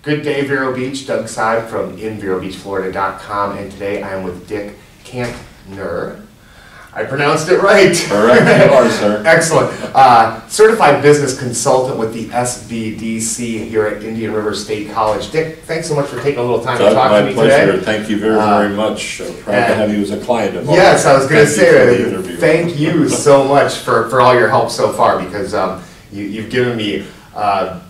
Good day, Vero Beach. Doug Seib from InVeroBeachFlorida.com, and today I am with Richard Cantner. I pronounced it right. Correct, you are, sir. Excellent. Certified Business Consultant with the SBDC here at Indian River State College. Dick, thanks so much for taking a little time to talk to me today. My pleasure. Thank you very, very much. Proud to have you as a client of ours. Yes, I was going to say thank you so much for all your help so far, because you've given me a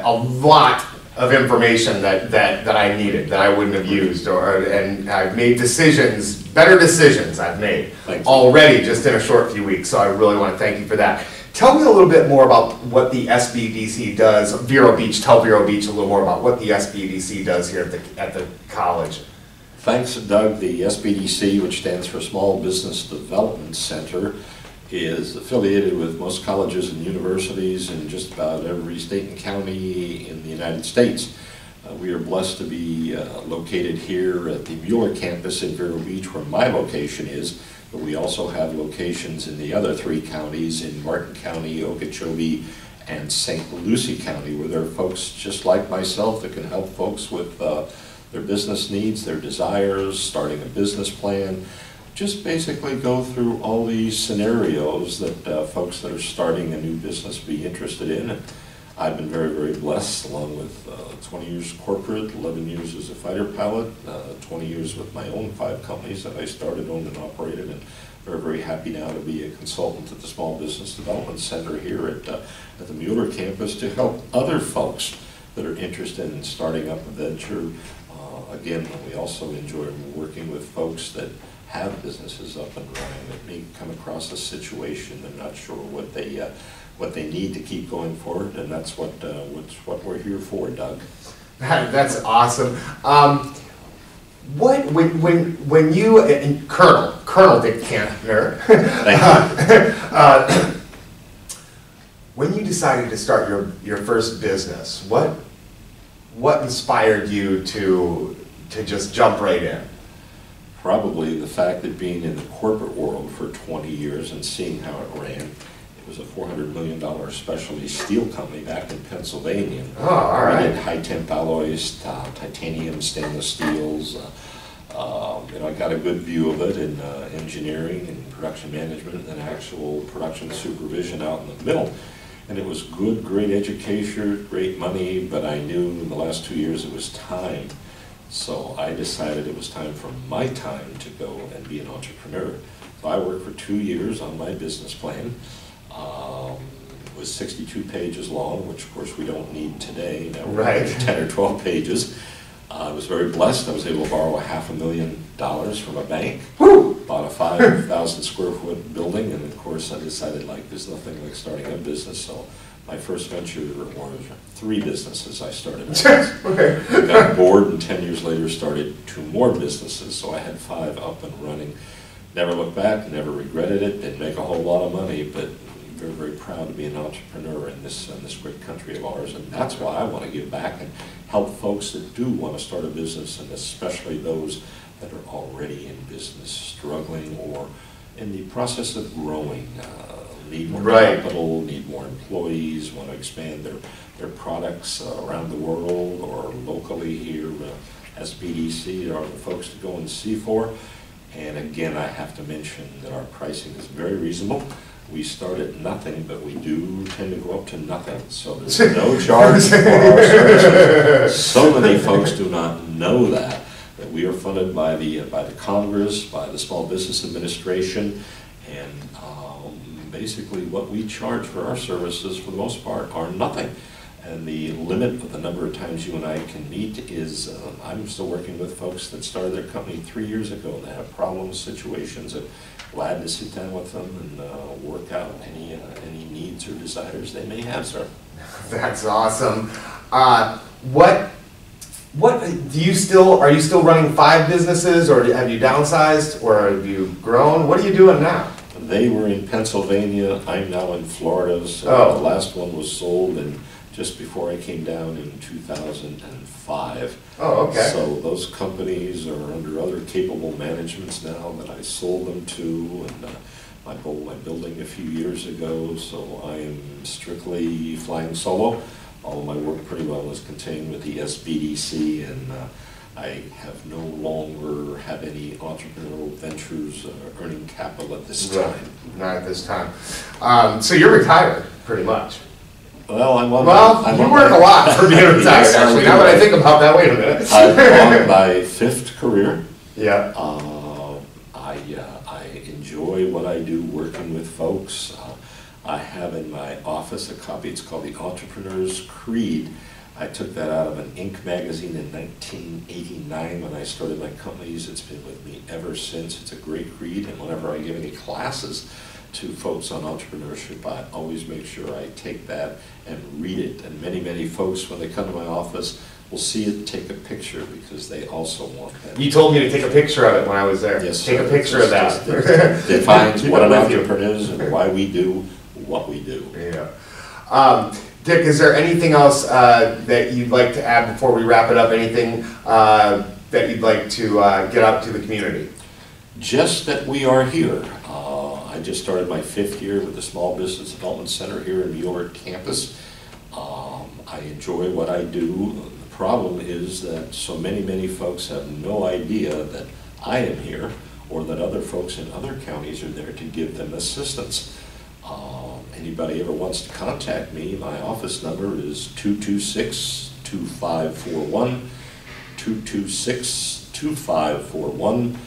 lot of information that I needed, that I wouldn't have used, and I've made decisions, better decisions I've made already just in a short few weeks, so I really want to thank you for that. Tell me a little bit more about what the SBDC does, Vero Beach. Tell Vero Beach a little more about what the SBDC does here at the college. Thanks, Doug. The SBDC, which stands for Small Business Development Center, is affiliated with most colleges and universities in just about every state and county in the United States. We are blessed to be located here at the Mueller campus in Vero Beach, where my location is, but we also have locations in the other three counties, in Martin County, Okeechobee, and St. Lucie County, where there are folks just like myself that can help folks with their business needs, their desires, starting a business plan. Just basically go through all these scenarios that folks that are starting a new business be interested in. And I've been very, very blessed, along with 20 years corporate, 11 years as a fighter pilot, 20 years with my own 5 companies that I started, owned, and operated, and very, very happy now to be a consultant at the Small Business Development Center here at the Mueller campus to help other folks that are interested in starting up a venture. Again, we also enjoy working with folks that have businesses up and running that may come across a situation they're not sure what they need to keep going forward, and that's what we're here for, Doug. That's awesome. When you and Colonel Dick Cantner, when you decided to start your first business, what inspired you to just jump right in? Probably the fact that being in the corporate world for 20 years and seeing how it ran. It was a $400 million specialty steel company back in Pennsylvania. Oh, all right. We did high temp alloys, titanium, stainless steels. I got a good view of it in engineering and production management and actual production supervision out in the middle. And it was good, great education, great money, but I knew in the last 2 years it was time. So I decided it was time for my time to go and be an entrepreneur. So I worked for 2 years on my business plan. It was 62 pages long, which of course we don't need today. Now we're 10 or 12 pages. I was very blessed. I was able to borrow $500,000 from a bank. Woo! Bought a 5,000 square foot building, and of course I decided there's nothing like starting a business. So my first venture was 3 businesses I started. Okay. I got bored, and 10 years later started 2 more businesses, so I had 5 up and running. Never looked back, never regretted it, didn't make a whole lot of money, but very, very proud to be an entrepreneur in this great country of ours, and that's why I want to give back and help folks that do want to start a business, and especially those that are already in business, struggling, or in the process of growing. Need more capital, need more employees, want to expand their products around the world or locally here. SBDC are the folks to go and see for. And again, I have to mention that our pricing is very reasonable. We start at nothing, but we do tend to go up to nothing. So there's no charge for our services. So many folks do not know that we are funded by the Congress, by the Small Business Administration, and basically what we charge for our services for the most part are nothing. And the limit of the number of times you and I can meet is, I'm still working with folks that started their company 3 years ago and they have problems, situations, and glad to sit down with them and work out any needs or desires they may have, sir. That's awesome. What do you are you still running 5 businesses, or have you downsized, or have you grown? What are you doing now? They were in Pennsylvania. I'm now in Florida. So the last one was sold and just before I came down in 2005. Oh, okay. So those companies are under other capable managements now that I sold them to, and I built my building a few years ago, so I am strictly flying solo. All of my work pretty well is contained with the SBDC, and I have no longer have any entrepreneurial ventures earning capital at this time. Not at this time. So you're retired, pretty much. Well, you work a lot for being retired, Yes, actually. Now that I think about that, wait a minute. I'm on my 5th career. Yeah. I enjoy what I do working with folks. I have in my office a copy, it's called The Entrepreneur's Creed. I took that out of an Inc. magazine in 1989 when I started my companies. It's been with me ever since. It's a great creed, and whenever I give any classes to folks on entrepreneurship, I always make sure I take that and read it. And many, many folks, when they come to my office, will see it, take a picture, because they also want that. You told me to take a picture of it when I was there. Yes, take a picture of that. Defines what an entrepreneur is and why we do what we do. Yeah. Dick, is there anything else that you'd like to add before we wrap it up? Anything that you'd like to get out to the community? Just that we are here. I just started my 5th year with the Small Business Development Center here in the York campus. I enjoy what I do. The problem is that so many folks have no idea that I am here, or that other folks in other counties are there to give them assistance. Anybody ever wants to contact me, my office number is 226-2541, 226-2541,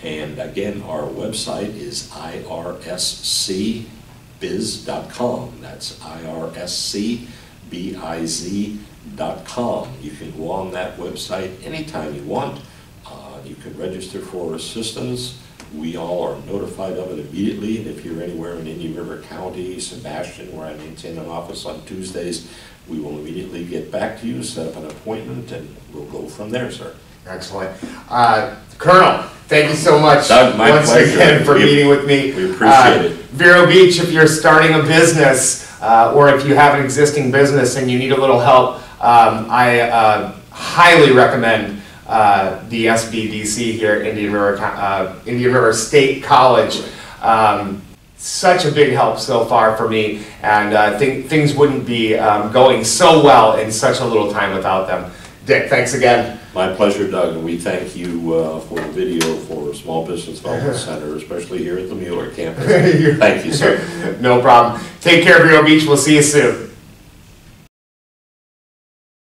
and again, our website is irscbiz.com. That's irscbiz.com. You can go on that website anytime you want. You can register for assistance. We all are notified of it immediately, and if you're anywhere in Indian River County, Sebastian, where I maintain an office on Tuesdays, we will immediately get back to you, set up an appointment, and we'll go from there, sir. Excellent. Colonel, thank you so much Doug, my once pleasure. again for meeting with me. We appreciate it. Vero Beach, if you're starting a business, or if you have an existing business and you need a little help, I highly recommend the SBDC here at Indian River State College. Such a big help so far for me, and I think things wouldn't be going so well in such a little time without them. Dick, thanks again. My pleasure, Doug, and we thank you for the video for Small Business Development Center, especially here at the Mueller campus. Thank you, sir. No problem. Take care, Vero Beach. We'll see you soon.